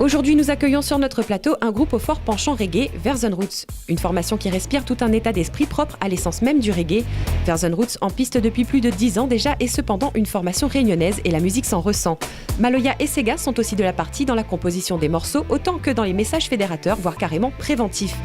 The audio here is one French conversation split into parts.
Aujourd'hui, nous accueillons sur notre plateau un groupe au fort penchant reggae, Verzen Roots. Une formation qui respire tout un état d'esprit propre à l'essence même du reggae. Verzen Roots en piste depuis plus de 10 ans déjà et cependant une formation réunionnaise et la musique s'en ressent. Maloya et Sega sont aussi de la partie dans la composition des morceaux autant que dans les messages fédérateurs, voire carrément préventifs.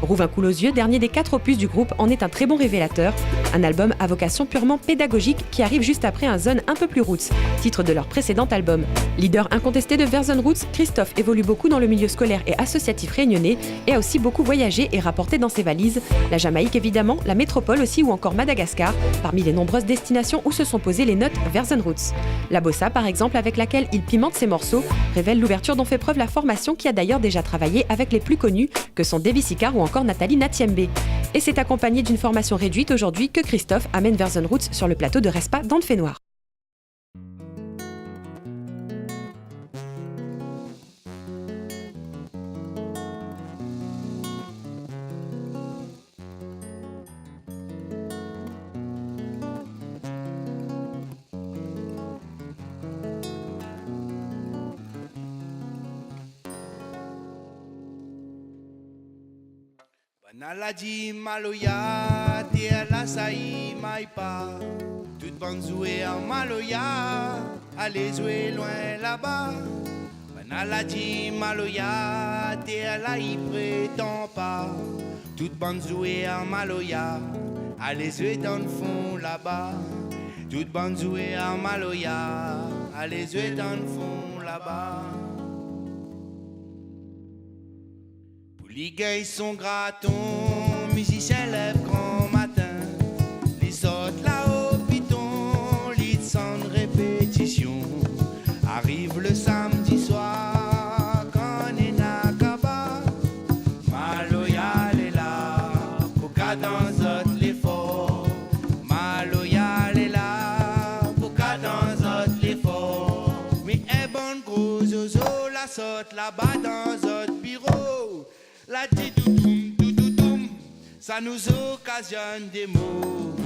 Rouve un coup aux yeux, dernier des 4 opus du groupe, en est un très bon révélateur. Un album à vocation purement pédagogique qui arrive juste après un Zone un peu plus roots, titre de leur précédent album. Leader incontesté de Verzen Roots, Christophe évolue beaucoup dans le milieu scolaire et associatif réunionnais et a aussi beaucoup voyagé et rapporté dans ses valises la Jamaïque évidemment, la métropole aussi ou encore Madagascar, parmi les nombreuses destinations où se sont posées les notes Verzen Roots. La bossa par exemple avec laquelle il pimente ses morceaux révèle l'ouverture dont fait preuve la formation qui a d'ailleurs déjà travaillé avec les plus connus que sont Davy Sicard ou encore Nathalie Natiembe. Et c'est accompagné d'une formation réduite aujourd'hui que Christophe amène Verzen Roots sur le plateau de Respa dans le Fait-Noir. Naladi Maloya, terre la saï maïpa. Toute bande jouée en Maloya, allez jouer loin là-bas. Naladi Maloya, terre la y prétend pas. Toute bande jouée en Maloya, allez jouer dans le fond là-bas. Toute bande jouée en Maloya, allez jouer dans le fond là-bas. Les gars sont gratons, musiciens lèvent grand matin. Les autres là-haut piton, lit sans répétition. Arrive le samedi soir, quand on est nakaba. Maloya est là, pour qu'à dans autres l'effort. Maloya est là, pour qu'à dans autres l'effort. Mais est bon gros zozo, la sorte là-bas dans autres bureau. La di-dou-doum, dou-dou-doum, ça nous occasionne des mots.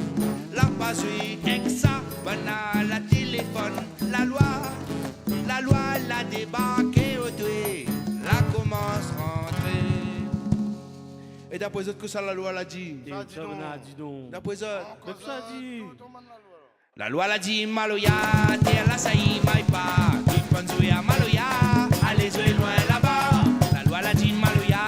La passe exa, banal, la téléphone, la loi la débarqué au doué, la commence rentrer. Et d'après eux, que ça la loi l'a dit? D'après eux, ça dit. La loi l'a dit, Maloya, terre la saï, maïpa, toute bonne jouée à Maloya, allez jouer loin là-bas. La loi l'a dit, Maloya.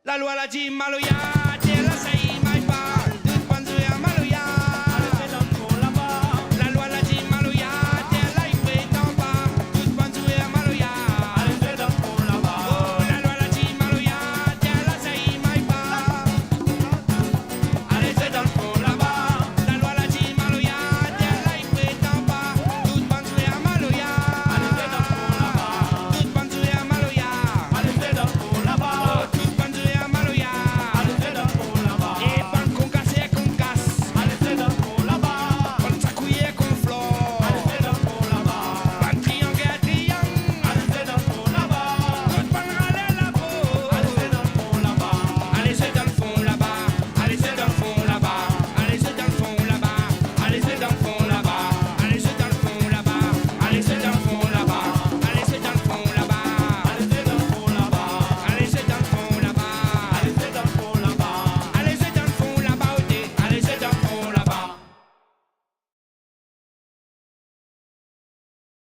La loi l'a dit, Maloya.